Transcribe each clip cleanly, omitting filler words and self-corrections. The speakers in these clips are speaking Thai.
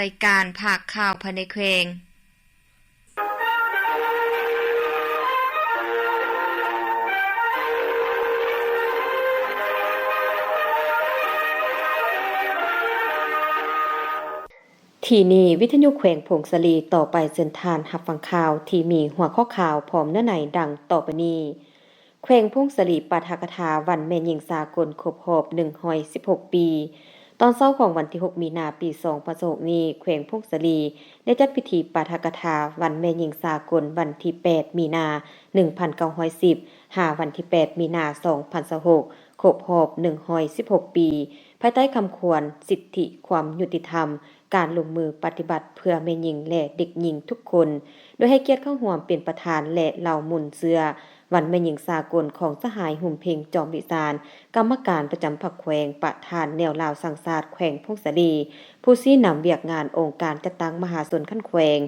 รายการภาคข่าวภายในแขวงที่นี่วิทยุแขวงผงสะลีต่อไปเชิญทานรับฟังข่าวที่มีหัวข้อข่าวพร้อมเนื้อในดังต่อไปนี้แขวงผงสะลีปาฐกถาวันแม่หญิงสากลครบรอบ116 ปีตอนเช้าของวันที่6มีนาปี2026นี้แขวงผงสะลีได้จัดพิธีปาฐกถาวันแม่หญิงสากลวันที่8มีนา1910หาวันที่8มีนา2026ครบรอบ116 ปีภายใต้คำควรสิทธิความยุติธรรมการลงมือปฏิบัติเพื่อแม่หญิงและเด็กหญิงทุกคนโดยให้เกียรติเข้าร่วมเป็นประธานและเหล่ามุนเสื้อวันแม่หญิงสากลของสหายหุ่มเพ็งจอมวิสารกรรมการประจำพรรคแขวงประธานแนวลาวสังสาสแขวงพงศรีผู้ชี้นำเวียกงานองค์การจัดตั้งมหาชนขั้นแขวง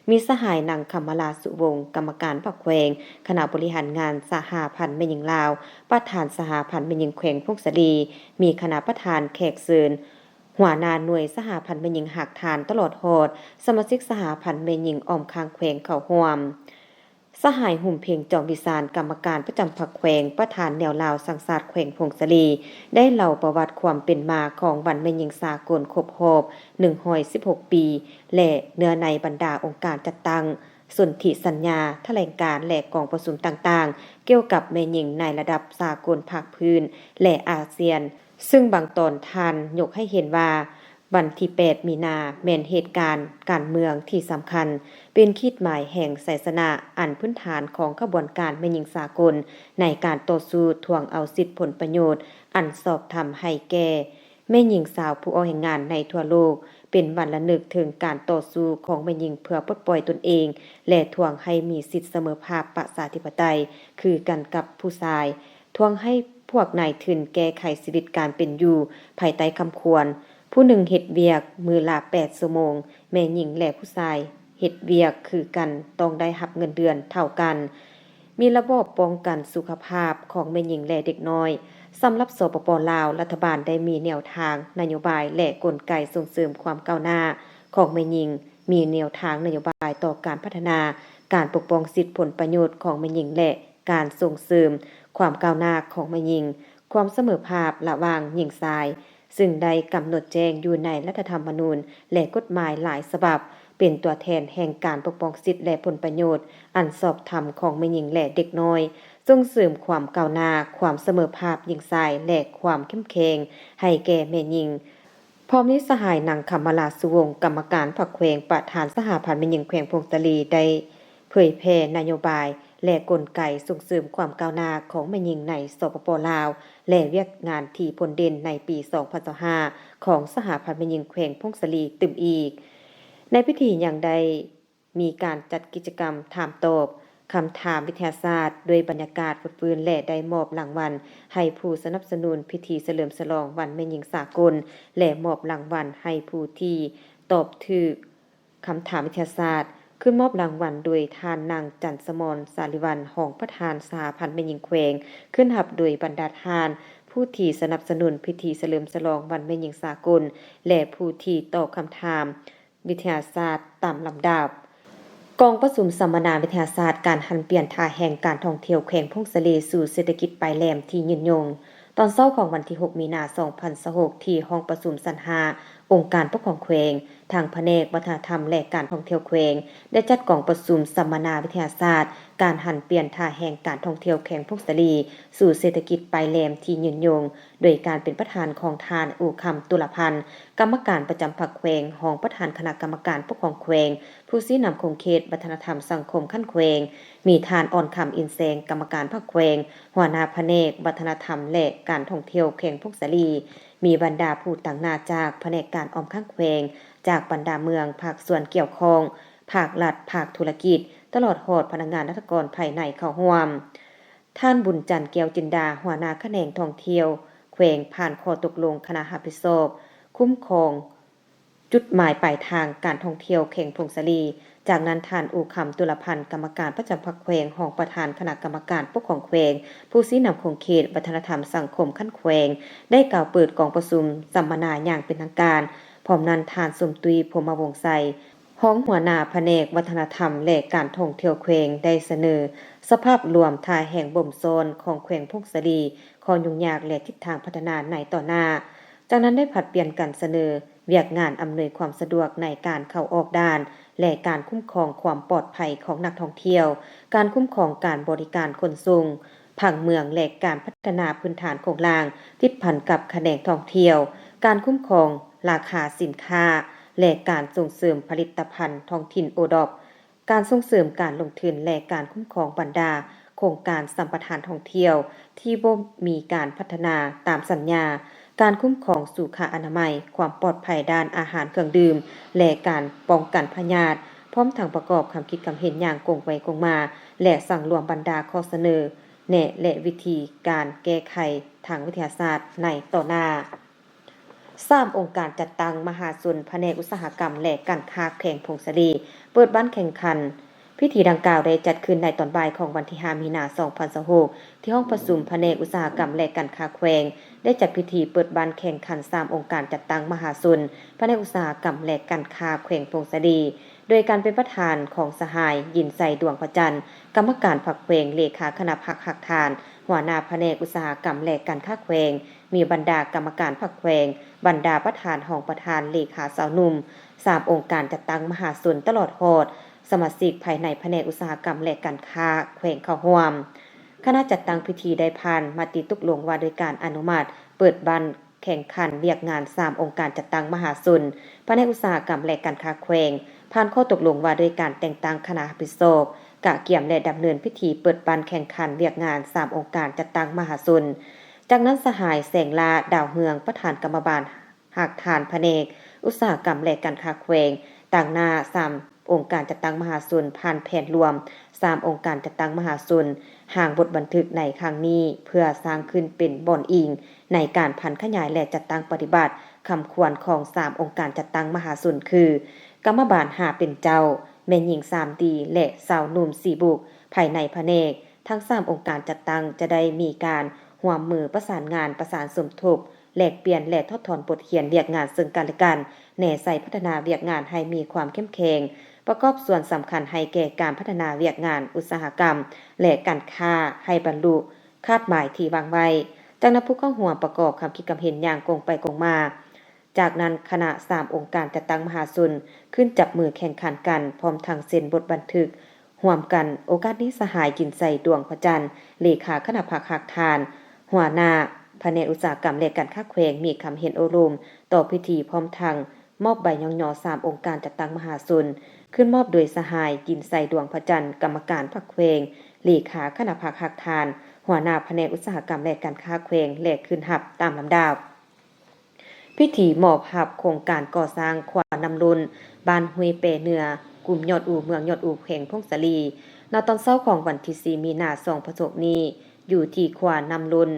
มีสหายนางคำมลาสุวงศ์กรรมการพรรคแขวงคณะบริหารงานสหพันธ์แม่หญิงลาวประธานสหพันธ์แม่หญิงแขวงพงศรีมีคณะประธานแขกเชิญหัวหน้าหน่วยสหพันธ์แม่หญิงหักฐานตลอดฮอดสมาชิกสหพันธ์แม่หญิงอ้อมข้างแขวงเข้าร่วมสหายหุ่มเพ็งจอมวิสารกรรมการประจำพรรคแขวงประธานแนวลาวสังสาสแขวงพงศรีได้เล่าประวัติความเป็นมาของวันแม่หญิงสากลครบรอบ116 ปีและเนื้อในบรรดาองค์การจัดตั้งสนธิสัญญาแถลงการและกองประชุมต่างๆเกี่ยวกับแม่หญิงในระดับสากลภาคพื้นและอาเซียนซึ่งบางตอนท่านยกให้เห็นว่าวันที่8มีนาแม่นเหตุการณ์การเมืองที่สำคัญเป็นขีดหมายแห่งไสยสนะอันพื้นฐานของกระบวนการแม่หญิงสากลในการต่อสู้ทวงเอาสิทธิผลประโยชน์อันสอบธรรมให้แก่แม่หญิงสาวผู้ออกแห่งงานในทั่วโลกเป็นวันระลึกถึงการต่อสู้ของแม่หญิงเพื่อปลดปล่อยตนเองและทวงให้มีสิทธิเสมอภาคประชาธิปไตยคือกันกับผู้ชายทวงให้พวกนายทุนแก้ไขชีวิตการเป็นอยู่ภายใต้คำควรผู้หนึ่งเฮ็ดเวียกมือละ8ชั่วโมงแม่หญิงและผู้ชายเฮ็ดเวียกคือกันต้องได้รับเงินเดือนเท่ากันมีระบบป้องกันสุขภาพของแม่หญิงและเด็กน้อยสำหรับสปป.ลาวรัฐบาลได้มีแนวทางนโยบายและกลไกส่งเสริมความก้าวหน้าของแม่หญิงมีแนวทางนโยบายต่อการพัฒนาการปกป้องสิทธิผลประโยชน์ของแม่หญิงและการส่งเสริมความก้าวหน้าของแม่หญิงความเสมอภาพระหว่างหญิงชายซึ่งได้กำหนดแจ้งอยู่ในรัฐธรรมนูญและกฎหมายหลายฉบับเป็นตัวแทนแห่งการปกป้องสิทธิและผลประโยชน์อันชอบธรรมของแม่หญิงและเด็กน้อยส่งเสริมความก้าวหน้าความเสมอภาพหญิงชายและความเข้มแข็งให้แก่แม่หญิงพร้อมนี้สหายนางคำมลาสุวงศ์กรรมการพรรคแขวงประธานสหพันธ์แม่หญิงแขวงพงศรีได้เผยแพร่นโยบายและกลไกส่งเสริมความก้าวหน้าของแม่หญิงในสปป.ลาวและเวียกงานที่ผลเด่นในปี2025ของสหพันธ์แม่หญิงแขวงพงศรีตึมอีกในพิธียังได้มีการจัดกิจกรรมถามตอบคำถามวิทยาศาสตร์โดยบรรยากาศฟื้นและได้มอบรางวัลให้ผู้สนับสนุนพิธีเฉลิมฉลองวันแม่หญิงสากลและมอบรางวัลให้ผู้ที่ตอบถูกคำถามวิทยาศาสตร์ขึ้นมอบรางวัลโดยท่านนางจันสมรสาลิวัลย์รองประธานสหพันธ์แม่หญิงแขวงขึ้นรับโดยบรรดาท่านผู้ที่สนับสนุนพิธีเฉลิมฉลองวันแม่หญิงสากลและผู้ที่ตอบคำถามวิทยาศาสตร์ตามลำดับกองประชุมสัมมนาวิทยาศาสตร์การหันเปลี่ยนท่าแห่งการท่องเที่ยวแขวงพงศรีสู่เศรษฐกิจปลายแหลมที่ยืนยงตอนเช้าของวันที่6มีนาคม2026ที่ห้องประชุมสันหาองค์การปกครองแขวงทางแผนกวัฒนธรรมและการท่องเที่ยวแขวงได้จัดกองประชุมสัมมนาวิทยาศาสตร์การหันเปลี่ยนท่าแห่งการท่องเที่ยวแขวงพงศรีสู่เศรษฐกิจปลายแหลมที่ยืนยงโดยการเป็นประธานของท่านอู่คำตุลพันธ์กรรมการประจำพรรคแขวงรองประธานคณะกรรมการปกครองแขวงผู้ชี้นำโครงเขตวัฒนธรรมสังคมขั้นแขวงมีท่านอ่อนคำอินแสงกรรมการพรรคแขวงหัวหน้าแผนกวัฒนธรรมและการท่องเที่ยวแขวงพงศรีมีบรรดาผู้ต่างหน้าจากแผนกการออมข้างแขวงจากบรรดาเมืองภาคส่วนเกี่ยวข้องภาครัฐภาคธุรกิจตลอดฮอดพนักงานราชการภายในเข้าร่วมท่านบุญจันทร์แก้วจินดาหัวหน้าแขนงท่องเที่ยวแขวงผ่านข้อตกลงคณะรับผิดชอบคุ้มครองจุดหมายปลายทางการท่องเที่ยวแขวงพงศรีจากนั้นท่านอู่คำตุลพันธ์กรรมการประจำพรรคแขวงรองประธานคณะกรรมการปกครองแขวงผู้ชี้นำโครงเขตวัฒนธรรมสังคมขั้นแขวงได้กล่าวเปิดกองประชุมสัมมนาอย่างเป็นทางการพ ร้อมนั้นทานสมตุยพรหมวงศ์ไสห้องหัวหน้าแผนกวัฒนธรรมและการท่องเที่ยวแขวงได้เสนอสภาพรวมทายแห่งบ่มโซนของแขวงพงศรีข้อยุ่งยากและทิศทางพัฒนาในต่อหน้าจากนั้นได้ผลัดเปลี่ยนกันเสนอเวียกงานอำนวยความสะดวกในการเข้าออกด่านและการคุ้มครองความปลอดภัยของนักท่องเที่ยวการคุ้มครองการบริการขนส่งผังเมืองและการพัฒนาพื้นฐานโครงสร้างที่พันกับแขนงท่องเที่ยวการคุ้มครองราคาสินค้าและการส่งเสริมผลิตภัณฑ์ท้องถิ่นโอดอปการส่งเสริมการลงทุนและการคุ้มครองบรรดาโครงการสัมปทานท่องเที่ยวที่บ่มีการพัฒนาตามสัญญาการคุ้มครองสุขอนามัยความปลอดภัยด้านอาหารเครื่องดื่มและการป้องกันพยาธิพร้อมทั้งประกอบความคิดความเห็นอย่างกงไปกงมาและสั่งรวมบรรดาข้อเสนอแนะและวิธีการแก้ไขทางวิทยาศาสตร์ในต่อหน้า3องค์การจัดตั้งมหาชนแผนกอุตสาหกรรมและการค้าแขวงพงศรีเปิดบ้านแข่งขันพิธีดังกล่าวได้จัดขึ้นในตอนบ่ายของวันที่5มีนาคม2026ที่ห้องประชุมแผนกอุตสาหกรรมและการค้าแขวงได้จัดพิธีเปิดบ้านแข่งขัน3องค์การจัดตั้งมหาชนแผนกอุตสาหกรรมและการค้าแขวงพงศรีโดยการเป็นประธานของสหายยินไซดวงพระจันทร์กรรมการพรรคแขวงเลขาคณะพรรคหักฐานหัวหน้าแผนกอุตสาหกรรมและการค้าแขวงมีบรรดากรรมการพรรคแขวงบรรดาประธานห้องประธานเลขาสาวหนุ่ม3องค์การจัดตั้งมหาชนตลอดฮอดสมาชิกภายในแผนกอุตสาหกรรมและการค้าแขวงเข้าร่วมคณะจัดตั้งพิธีได้ผ่านมติตกลงว่าโดยการอนุมัติเปิดบ้านแข่งขันเรียกงาน3องค์การจัดตั้งมหาชนแผนกอุตสาหกรรมและการค้าแขวงผ่านข้อตกลงว่าโดยการแต่งตั้งคณะรับผิดชอบกะเกี่ยมและดำเนินพิธีเปิดบ้านแข่งขันเรียกงาน3องค์การจัดตั้งมหาชนจากนั้นสหายแสงลาดาวเฮืองประธานกรรมบาลหักฐานแผนกอุตสาหกรรมและการค้าแขวงต่างหน้า3องค์การจัดตั้งมหาชนผ่านแผนรวม3องค์การจัดตั้งมหาชนห่างบทบันทึกในครั้งนี้เพื่อสร้างขึ้นเป็นบ่อนอิงในการพันขยายและจัดตั้งปฏิบัติคำควรของ3องค์การจัดตั้งมหาชนคือกรรมบาล5เป็นเจ้าแม่หญิง3ดีและสาวหนุ่ม4บุกภายในแผนกทั้ง3องค์การจัดตั้งจะได้มีการร่วมมือประสานงานประสานสมทบแลกเปลี่ยนและทดถอนบทเรียนเวียกงานซึ่งกันและกันแน่ใส่พัฒนาเวียกงานให้มีความเข้มแข็งประกอบส่วนสำคัญให้แก่การพัฒนาเวียกงานอุตสาหกรรมและการค้าให้บรรลุคาดหมายที่วางไว้จากนั้นผู้เข้าร่วมประกอบความคิดความเห็นอย่างกงไปกงมาจากนั้นคณะ3องค์การจัดตั้งมหาชนขึ้นจับมือแข่งขันกันพร้อมทั้งเซ็นบทบันทึกร่วมกันโอกาสนี้สหายจินใส่ดวงพระจันทร์เลขาคณะพรรคหักฐานหัวหน้าแผนกอุตสาหกรรมและการค้าแขวงมีคำเห็นโอรุมต่อพิธีพร้อมทั้งมอบใบย่อ3องค์การจัดตั้งมหาชนขึ้นมอบโดยสหายจินใส่ดวงพระจันทร์กรรมการพรรคแขวงเลขาคณะพรรคหักฐานหัวหน้าแผนกอุตสาหกรรมและการค้าแขวงและขึ้นหับตามลำดับพิธีมอบหับโครงการก่อสร้างขวานำรุนบ้านห้วยเปเหนือกลุ่มยอดอู่เมืองยอดอู่แขวงพงศรีณตอนเช้าของวันที่4มีนาคม2026นี้อยู่ที่ขวานำรุน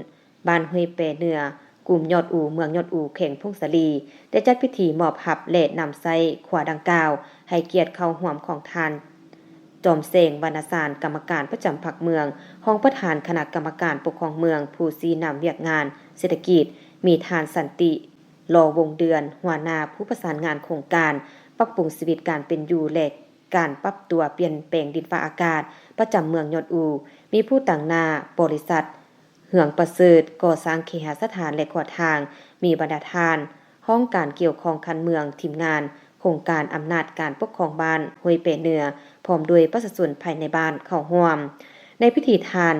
บ้านห้วยเปเหนือกลุ่มยอดอู่เมืองยอดอู่แขวงพงศรีได้จัดพิธีมอบหับและนำไส้ขวาดังกล่าวให้เกียรติเข้าร่วมของทานจอมเสงวรรณสารกรรมการประจำพรรคเมืองห้องประธานคณะกรรมการปกครองเมืองผู้ซีนำเวียกงานเศรษฐกิจมีทานสันติรอวงเดือนหัวหน้าผู้ประสานงานโครงการปรับปรุงชีวิตการเป็นอยู่และการปรับตัวเปลี่ยนแปลงดินฟ้าอากาศประจำเมืองยอดอูมีผู้ต่างหน้าบริษัทเหืองประเสริฐก่อสร้างเคหสถานและขอทางมีบรรดาทานห้องการเกี่ยวข้องคันเมืองทีมงานโครงการอำนาจการปกครองบ้านห้วยเปเหนือพร้อมด้วยประชาชนภายในบ้านเข้าร่วมในพิธีทาน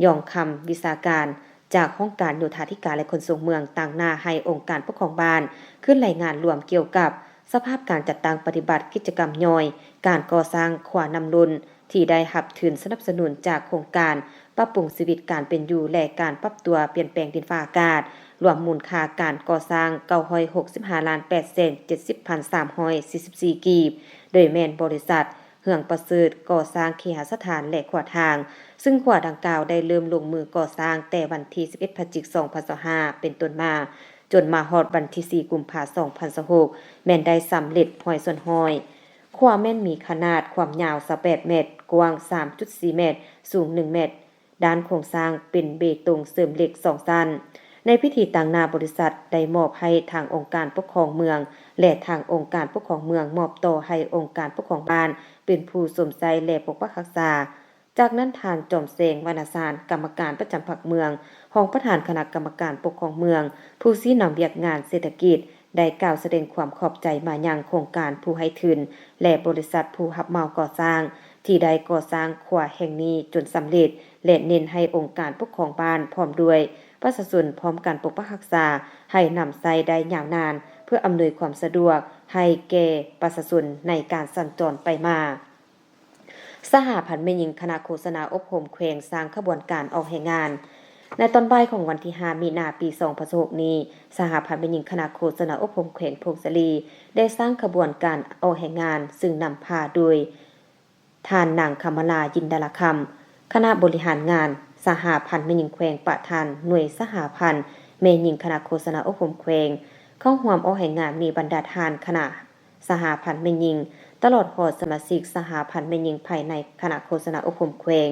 ย่องคำวิชาการจากห้องการโยธาธิการและขนส่งเมืองต่างหน้าให้องค์การปกครองบ้านขึ้นรายงานรวมเกี่ยวกับสภาพการจัดตั้งปฏิบัติกิจกรรมย่อยการก่อสร้างขวานำรุนที่ได้รับทุนสนับสนุนจากโครงการปรับปรุงชีวิตการเป็นอยู่และการปรับตัวเปลี่ยนแปลงดินฟ้าอากาศรวมมูลค่าการก่อสร้าง965,870,344 กีบโดยแม่นบริษัทเหืองประเสริฐก่อสร้างเคหสถานและขวาทางซึ่งขวาดังกล่าวได้เริ่มลงมือก่อสร้างแต่วันที่11พฤศจิกายน2025เป็นต้นมาจนมาฮอดวันที่4กุมภาพันธ์2026แม่นได้สำเร็จห้อยส่วนห้อยขวาแม่นมีขนาดความยาว18เมตรกว้าง 3.4 เมตรสูง1เมตรด้านโครงสร้างเป็นเบตงเสริมเหล็ก2ชั้น ในพิธีตั้งหน้าบริษัทได้มอบให้ทางองค์การปกครองเมืองและทางองค์การปกครองเมืองมอบต่อให้องค์การปกครองบ้านเป็นผู้สวมใส่และปกปักรักษาจากนั้นทานจอมเสงวรรณสารกรรมการประจำพรรคเมืองรองประธานคณะกรรมการปกครองเมืองผู้ชี้นำเวียกงานเศรษฐกิจได้กล่าวแสดงความขอบใจมายังโครงการผู้ให้ทุนและบริษัทผู้รับเหมาก่อสร้างที่ได้ก่อสร้างขวาแห่งนี้จนสำเร็จและเน้นให้องค์การปกครองบ้านพร้อมด้วยประชาชนพร้อมกันปกปักรักษาให้นำใช้ได้ยาวนานเพื่ออำนวยความสะดวกให้แก่ประชาชนในการสัญจรไปมาสหพันธ์แม่หญิงคณะโฆษณาอบรมแขวงสร้างขบวนการออกแห่งงานในตอนบ่ายของวันที่5มีนาคมปี2026นี้สหพันธ์แม่หญิงคณะโฆษณาอบรมแขวงพงศลีได้สร้างขบวนการออกแห่งงานซึ่งนำพาโดยท่านนางคำลายินดาลคำคณะบริหารงานสหพันธ์แม่หญิงแขวงประธานหน่วยสหพันธ์แม่หญิงคณะโฆษณาอบรมแขวงเข้าร่วมออกแห่งงานมีบรรดาทานคณะสหพันธ์แม่หญิงตลอดหอดสมาชิกสหพันธ์แม่หญิงภายในคณะโฆษณาอบรมแขวง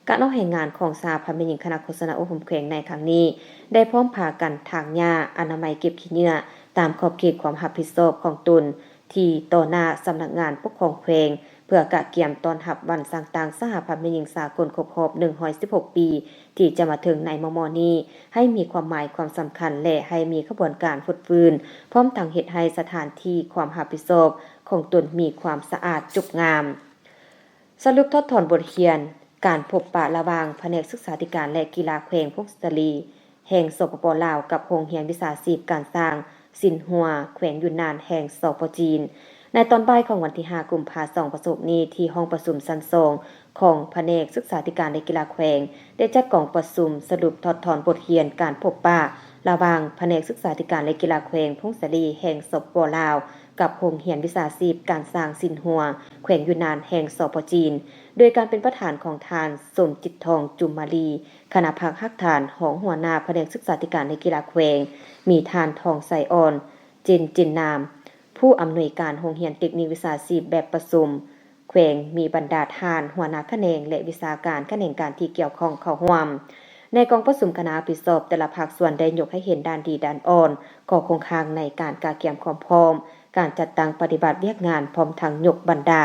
การออกแห่งงานของสหพันธ์แม่หญิงคณะโฆษณาอบรมแขวงในครั้งนี้ได้พร้อมพากันทางหญ้าอนามัยเก็บขี้เหงื่อตามขอบเขตความรับผิดชอบของตนที่ต่อหน้าสำนักงานปกครองแขวงเพื่อกะเกียมตอนรับวันสร้างต่างสหพันธ์แม่หญิงสากลครบรอบ116ปีที่จะมาถึงในมม.นี้ให้มีความหมายความสำคัญและให้มีขบวนการฝึกฟื้นพร้อมทั้งเฮ็ดให้สถานที่ความรับผิดชอบของตนมีความสะอาดจุกงามสรุปทดถอนบทเรียนการพบปะระหว่างแผนกศึกษาธิการและกีฬาแขวงพงศลีแห่งสปป.ลาวกับโรงเรียนวิชาชีพการสร้างสินหัวแขวงยุนนานแห่งสปป.จีนในตอนบ่ายของวันที่5กุมภาพันธ์2026นี้ที่ห้องประชุมชั้น2ของแผนกศึกษาธิการและกีฬาแขวงได้จัดกองประชุมสรุปทดถอนบทเรียนการพบปะระหว่างแผนกศึกษาธิการและกีฬาแขวงพงศลีแห่งสปป.ลาวกับโรงเรียนวิชาชีพการสร้างสินหัวแขวงยุนนานแห่งสปป.จีนโดยการเป็นประธานของทานสมจิตทองจุมมาลีคณะภาคฮักฐานของหัวหน้าแผนกศึกษาธิการและกีฬาแขวงมีทานทองไสอ่อนจินนามผู้อำนวยการโรงเรียนเทคนิควิชาชีพแบบประชุมแขวงมีบรรดาทานหัวหน้าแขนงและวิชาการแขนงการที่เกี่ยวข้องเข้าร่วมในกองประชุมคณะพิสอบแต่ละภาคส่วนได้ยกให้เห็นด้านดีด้านอ่อนของโครงข่างในการกาเกียมความพร้อมการจัดตั้งปฏิบัติเวียกงานพร้อมทั้งยกบรรดา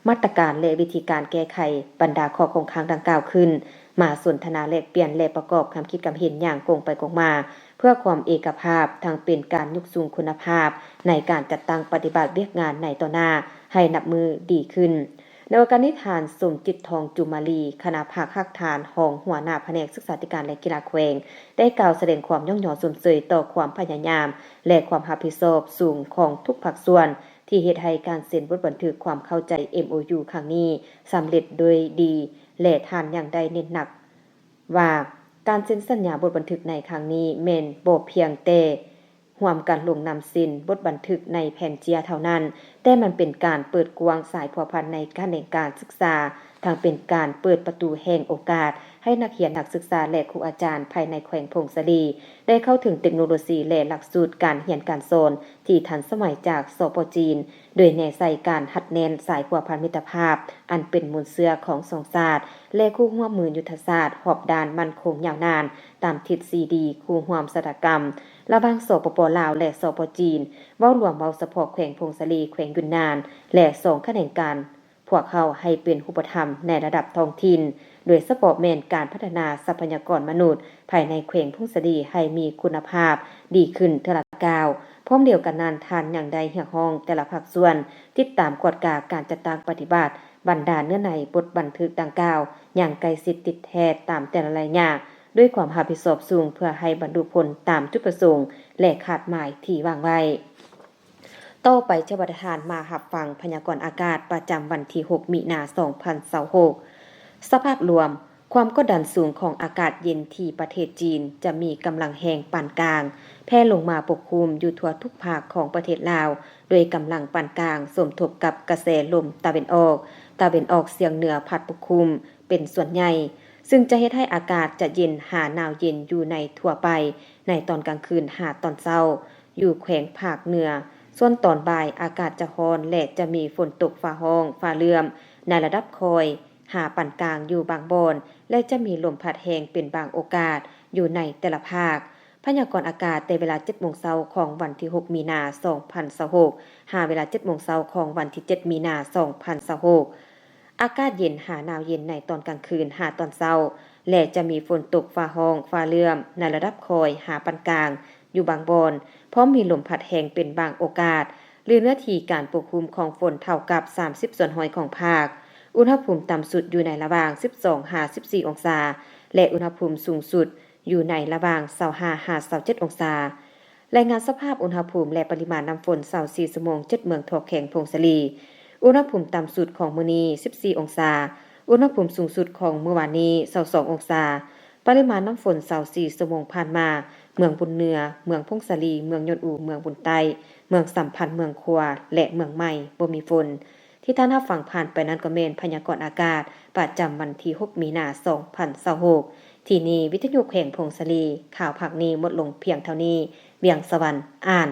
มาตรการและวิธีการแก้ไขบรรดาข้อคงค้างดังกล่าวขึ้นมาสนทนาแลกเปลี่ยนและประกอบความคิดความเห็นอย่างกงไปกงมาเพื่อความเอกภาพทั้งเป็นการยกสูงคุณภาพในการจัดตั้งปฏิบัติเวียกงานในต่อหน้าให้นับมือดีขึ้นในโอกาสนี้ทานสมจิตทองจุมาลีคณะภาคฮักฐานของหัวหน้าแผนกศึกษาธิการและกีฬาแขวงได้กล่าวแสดงความย่องหย่อสมเสยต่อความพยายามและความรับผิดชอบสูงของทุกภาคส่วนที่เฮ็ดให้การเซ็นบทบันทึกความเข้าใจ MOU ครั้งนี้สำเร็จโดยดีและทานอย่างใดเน้นหนักว่าการเซ็นสัญญาบทบันทึกในครั้งนี้แม่นบ่เพียงแต่ร่วมกันลงนำเซ็นบทบันทึกในแผ่นเจียเท่านั้นแต่มันเป็นการเปิดกว้างสายพัวพันในการศึกษาทั้งเป็นการเปิดประตูแห่งโอกาสให้นักเรียนนักศึกษาและครูอาจารย์ภายในแขวงพงศลีได้เข้าถึงเทคโนโลยีและหลักสูตรการเรียนการสอนที่ทันสมัยจากสปป.จีนโดยแนวใส่การหัดแนนสายพัวพันมิตรภาพอันเป็นมูลเสื่อของสองศาสตร์และคู่ร่วมมือยุทธศาสตร์หอบดานมั่นคงยาวนานตามทิศซีดีคู่ร่วมสถกรรมระหว่างสปป.ลาวและสปป.จีนเว้ารวมเว้าเฉพาะแขวงพงศลีแขวงยุนนานและ2แขนงการพวกเขาให้เป็นอุปธรรมในระดับท้องถิ่นโดยสปอร์ตแมนการพัฒนาทรัพยากรมนุษย์ภายในแขวงพงศลีให้มีคุณภาพดีขึ้นเท่าละก้าวพร้อมเดียวกันนั้นทานอย่างใดเหี่ยห้องแต่ละภาคส่วนติดตามกวดกาการจัดตั้งปฏิบัติบรรดาเนื้อในบทบันทึกดังกล่าวอย่างใกล้ชิดติดแท้ตามแต่ละระยะด้วยความรับผิดชอบสูงเพื่อให้บรรลุผลตามจุดประสงค์และคาดหมายที่วางไว้ต่อไปเจ้าประธานมารับฟังพยากรณ์อากาศประจำวันที่6มีนาคม2026สภาพรวมความกดดันสูงของอากาศเย็นที่ประเทศจีนจะมีกำลังแรงปานกลางแผ่ลงมาปกคลุมอยู่ทั่วทุกภาคของประเทศลาวโดยกำลังปานกลางสมทบกับกระแสลมตะวันออกเฉียงเหนือพัดปกคลุมเป็นส่วนใหญ่ซึ่งจะเฮ็ดให้อากาศจะเย็นหาหนาวเย็นอยู่ในทั่วไปในตอนกลางคืนหาตอนเช้าอยู่แขวงภาคเหนือส่วนตอนบ่ายอากาศจะร้อนและจะมีฝนตกฟ้าร้องฟ้าเหลื่อมในระดับคอยหาปานกลางอยู่บางบอนและจะมีลมพัดแรงเป็นบางโอกาสอยู่ในแต่ละภาค พยากรณ์อากาศแต่เวลา 7:00 นของวันที่ 6 มีนาคม 2026 หาเวลา 7:00 นของวันที่ 7 มีนาคม 2026 อากาศเย็นหาหนาวเย็นในตอนกลางคืนหาตอนเช้าและจะมีฝนตกฟ้าร้องฟ้าเลื่อมในระดับคอยหาปานกลางอยู่บางบอนพร้อมมีลมพัดแรงเป็นบางโอกาสหรือเนื้อที่การปกคลุมของฝนเท่ากับ 30 ส่วน100ของภาคอุณหภูมิต่ำสุดอยู่ในระหว่าง 12-14 องศาและอุณหภูมิสูงสุดอยู่ในระหว่าง 25-27 องศารายงานสภาพอุณหภูมิและปริมาณน้ำฝน24ชั่วโมง7เมืองทอแข็งพงศลีอุณหภูมิต่ำสุดของมื้อนี้14องศาอุณหภูมิสูงสุดของเมื่อวานนี้22องศาปริมาณน้ำฝน24ชั่วโมงผ่านมาเมืองบุญเหนือเมืองพงศลีเมืองยนอูเมืองบุญใต้เมืองสัมพันธ์เมืองคัวและเมืองใหม่บ่มีฝนที่ท่านรับฟังผ่านไปนั้นก็แม่นพยากรณ์อากาศประจำวันที่ 6 มีนาคม 2026ที่นี้วิทยุแขวงพงศลีข่าวภาคนี้หมดลงเพียงเท่านี้เวียงสวรรค์อ่าน